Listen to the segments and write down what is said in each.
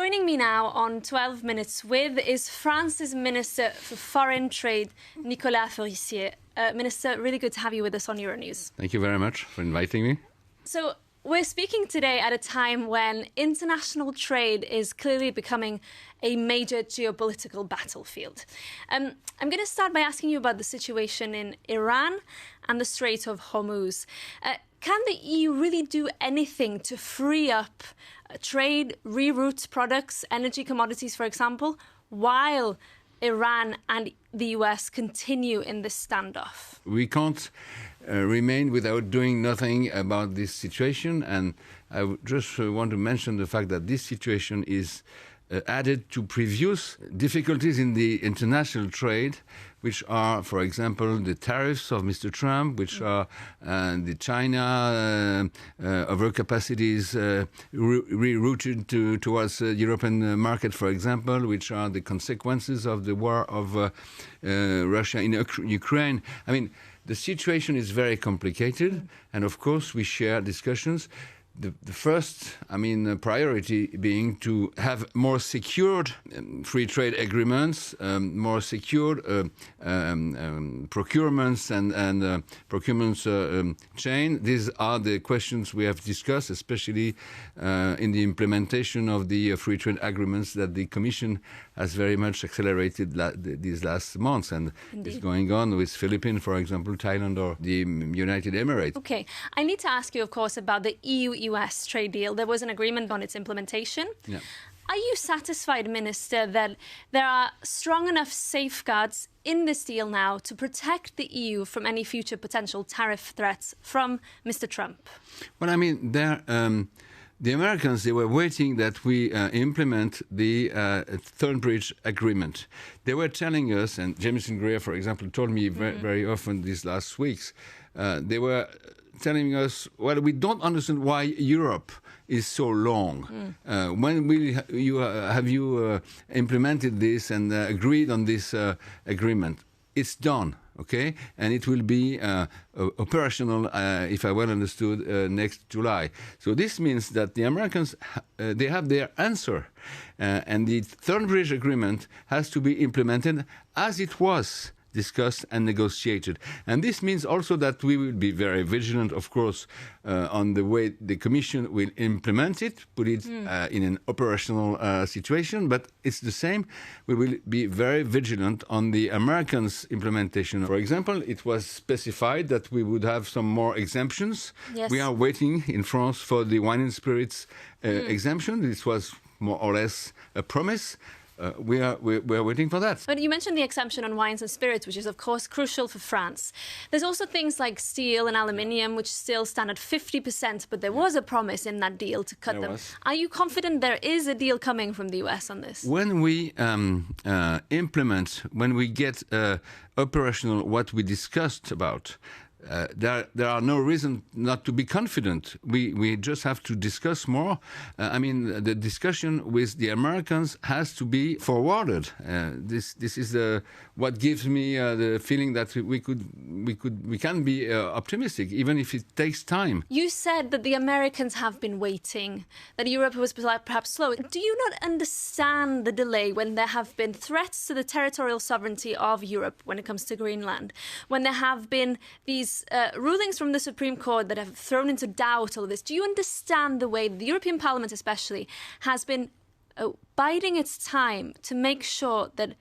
Joining me now on 12 Minutes With is France's Minister for Foreign Trade, Nicolas Forissier. Minister, really good to have you with us on Euronews. Thank you very much for inviting me. So we're speaking today at a time when international trade is clearly becoming a major geopolitical battlefield. I'm going to start by asking you about the situation in Iran and the Strait of Hormuz. Can the EU really do anything to free up trade, reroute products, energy commodities, for example, while Iran and the US continue in this standoff? We can't remain without doing nothing about this situation. And I just want to mention the fact that this situation is added to previous difficulties in the international trade, which are, for example, the tariffs of Mr. Trump, which are the China overcapacities rerouted towards the European market, for example, which are the consequences of the war of Russia in Ukraine. I mean, the situation is very complicated, and of course we share discussions. The first, priority being to have more secured free trade agreements, more secured procurements and procurements chain. These are the questions we have discussed, especially in the implementation of the free trade agreements that the Commission has very much accelerated these last months, and is going on with Philippines, for example, Thailand or the United Emirates. Okay, I need to ask you, of course, about the EU-US trade deal. There was an agreement on its implementation. Yeah. Are you satisfied, Minister, that there are strong enough safeguards in this deal now to protect the EU from any future potential tariff threats from Mr. Trump? Well, the Americans, they were waiting that we implement the Third Bridge Agreement. They were telling us, and Jameson Greer, for example, told me very often these last weeks, they were telling us, well, we don't understand why Europe is so long. When will have you implemented this and agreed on this agreement? It's done. Okay, and it will be operational, if I well understood, next July. So this means that the Americans, they have their answer, and the Third Bridge Agreement has to be implemented as it was discussed and negotiated. And this means also that we will be very vigilant, of course, on the way the Commission will implement it, put it in an operational situation, but it's the same. We will be very vigilant on the Americans' implementation. For example, it was specified that we would have some more exemptions. Yes. We are waiting in France for the wine and spirits exemption. This was more or less a promise. We are waiting for that. But you mentioned the exemption on wines and spirits, which is, of course, crucial for France. There's also things like steel and aluminium, which still stand at 50%, but there was a promise in that deal to cut them. Are you confident there is a deal coming from the US on this? When we implement, when we get operational what we discussed about, there are no reason not to be confident. We just have to discuss more. The discussion with the Americans has to be forwarded. This is what gives me the feeling that we can be optimistic, even if it takes time. You said that the Americans have been waiting, that Europe was perhaps slow. Do you not understand the delay when there have been threats to the territorial sovereignty of Europe when it comes to Greenland, when there have been these rulings from the Supreme Court that have thrown into doubt all of this? Do you understand the way the European Parliament especially has been biding its time to make sure that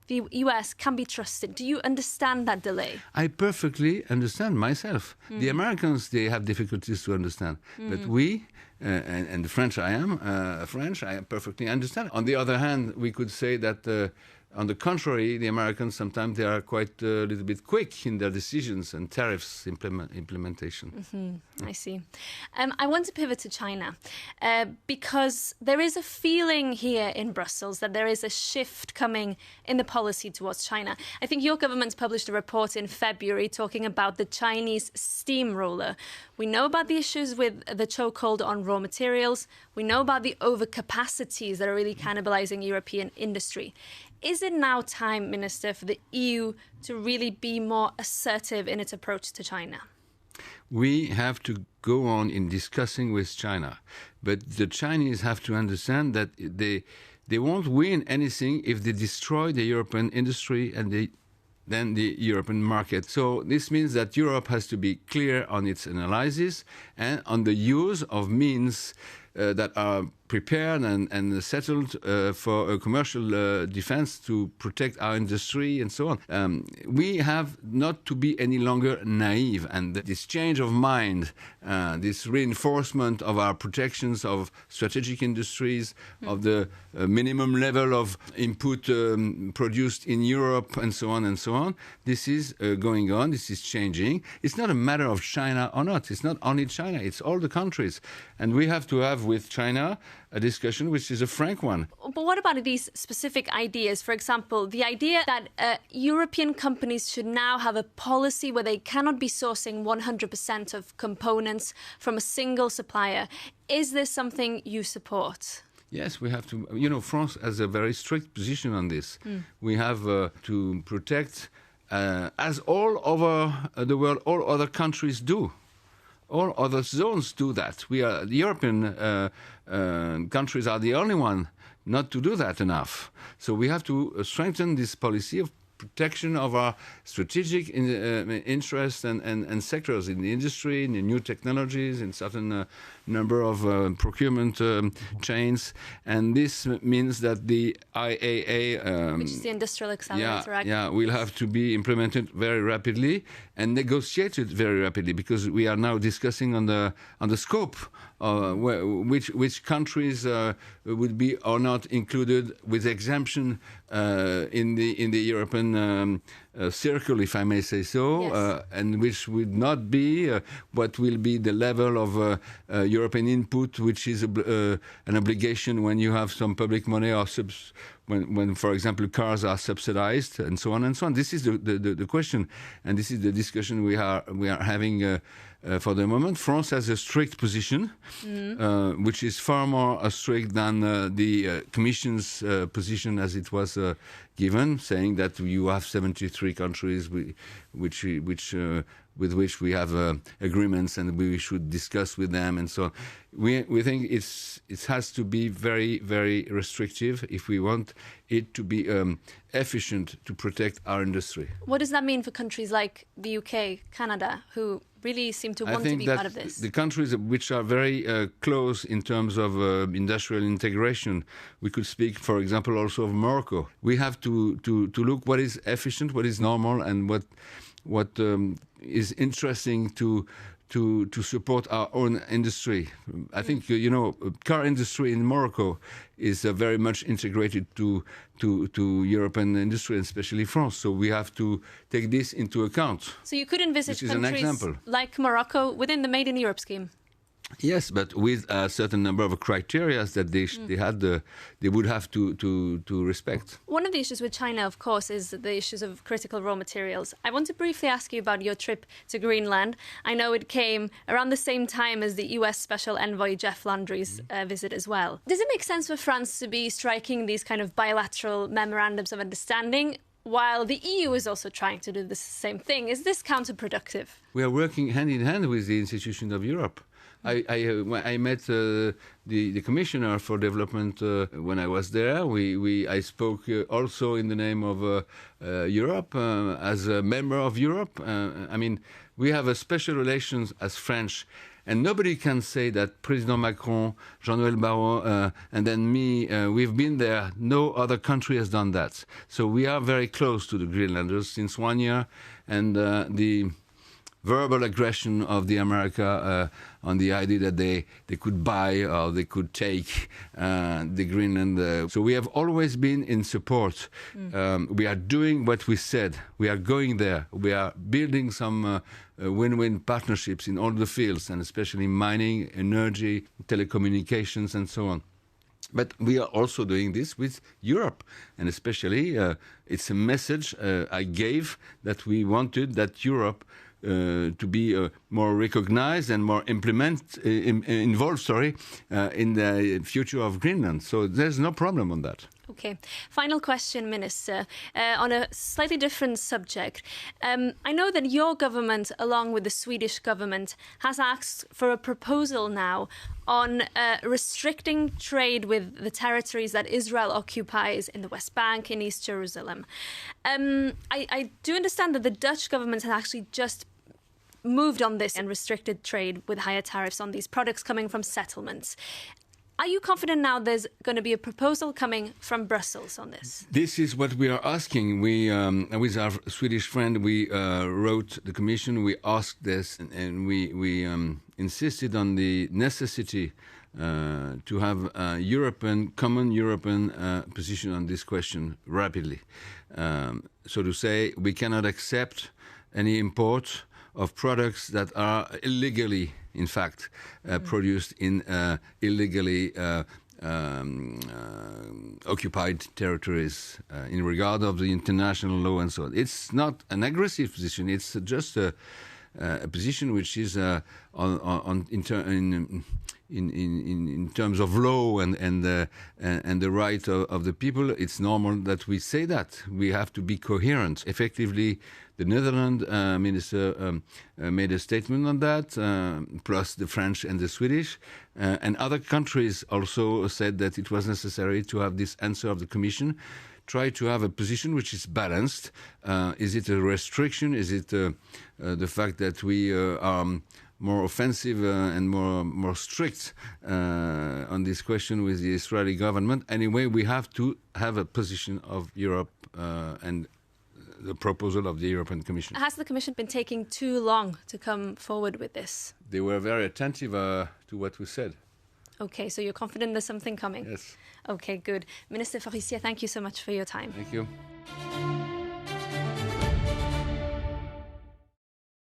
the US can be trusted? Do you understand that delay? I perfectly understand myself. The Americans, they have difficulties to understand. But we, and the French, I am French, I perfectly understand. On the other hand, we could say that on the contrary, the Americans, sometimes they are quite a little bit quick in their decisions and tariffs implementation. I see. I want to pivot to China because there is a feeling here in Brussels that there is a shift coming in the policy towards China. I think your government published a report in February talking about the Chinese steamroller. We know about the issues with the chokehold on raw materials. We know about the overcapacities that are really cannibalizing European industry. Is it now time, Minister, for the EU to really be more assertive in its approach to China? We have to go on in discussing with China, but the Chinese have to understand that they won't win anything if they destroy the European industry and then the European market. So this means that Europe has to be clear on its analysis and on the use of means that are prepared and settled for a commercial defense to protect our industry and so on. We have not to be any longer naive, and this change of mind, this reinforcement of our protections of strategic industries, of the minimum level of input produced in Europe and so on, this is going on, this is changing. It's not a matter of China or not. It's not only China, it's all the countries. And we have to have with China a discussion which is a frank one. But what about these specific ideas? For example, the idea that European companies should now have a policy where they cannot be sourcing 100% of components from a single supplier. Is this something you support? Yes, we have to. You know, France has a very strict position on this. We have to protect, as all over the world, all other countries do. All other zones do that. The European countries are the only one not to do that enough. So we have to strengthen this policy of protection of our strategic interests and sectors in the industry, in the new technologies, in certain number of procurement chains. And this means that the IAA... which is the Industrial Accelerator Act. Yeah, will have to be implemented very rapidly and negotiated very rapidly, because we are now discussing on the scope which countries would be or not included with exemption in the European circle, if I may say so, yes. And which would not be what will be the level of European input, which is an obligation when you have some public money or when, for example, cars are subsidized and so on and so on. This is the question, and this is the discussion we are having. For the moment, France has a strict position, which is far more strict than the Commission's position as it was given, saying that you have 73 countries with which we have agreements and we should discuss with them and so on. We think it has to be very, very restrictive if we want it to be efficient to protect our industry. What does that mean for countries like the UK, Canada, who really seem to want to be part of this? The countries which are very close in terms of industrial integration, we could speak, for example, also of Morocco. We have to look what is efficient, what is normal, and what is interesting to support our own industry. I think car industry in Morocco is very much integrated to European industry, and especially France. So we have to take this into account. So you could envisage countries like Morocco within the Made in Europe scheme? Yes, but with a certain number of criteria that they would have to respect. One of the issues with China, of course, is the issues of critical raw materials. I want to briefly ask you about your trip to Greenland. I know it came around the same time as the US Special Envoy Jeff Landry's visit as well. Does it make sense for France to be striking these kind of bilateral memorandums of understanding while the EU is also trying to do the same thing? Is this counterproductive? We are working hand in hand with the institutions of Europe. I met the Commissioner for Development when I was there. I spoke also in the name of Europe as a member of Europe. I mean, we have a special relations as French, and nobody can say that President Macron, Jean-Noël Barrot, and then me, we've been there. No other country has done that. So we are very close to the Greenlanders since 1 year, and the verbal aggression of the America on the idea that they could buy or they could take the Greenland. So we have always been in support. We are doing what we said. We are going there. We are building some win-win partnerships in all the fields, and especially mining, energy, telecommunications, and so on. But we are also doing this with Europe, and especially it's a message I gave that we wanted that Europe to be more recognized and more involved, in the future of Greenland. So there's no problem on that. Okay. Final question, Minister, on a slightly different subject. I know that your government, along with the Swedish government, has asked for a proposal now on restricting trade with the territories that Israel occupies in the West Bank, in East Jerusalem. I do understand that the Dutch government has actually just moved on this and restricted trade with higher tariffs on these products coming from settlements. Are you confident now there's going to be a proposal coming from Brussels on this? This is what we are asking. We, with our Swedish friend, we wrote the Commission, we asked this, and we insisted on the necessity to have a common European position on this question rapidly. So to say, we cannot accept any import of products that are illegally, in fact, produced in illegally occupied territories in regard of the international law and so on. It's not an aggressive position. It's just a position which is in terms of law and the right of the people. It's normal that we say that. We have to be coherent. Effectively, the Netherlands minister made a statement on that, plus the French and the Swedish. And other countries also said that it was necessary to have this answer of the Commission, try to have a position which is balanced. Is it a restriction? Is it the fact that we are more offensive and more strict on this question with the Israeli government? Anyway, we have to have a position of Europe and the proposal of the European Commission. Has the Commission been taking too long to come forward with this? They were very attentive to what we said. Okay, so you're confident there's something coming? Yes. Okay, good. Minister Faricia, thank you so much for your time. Thank you.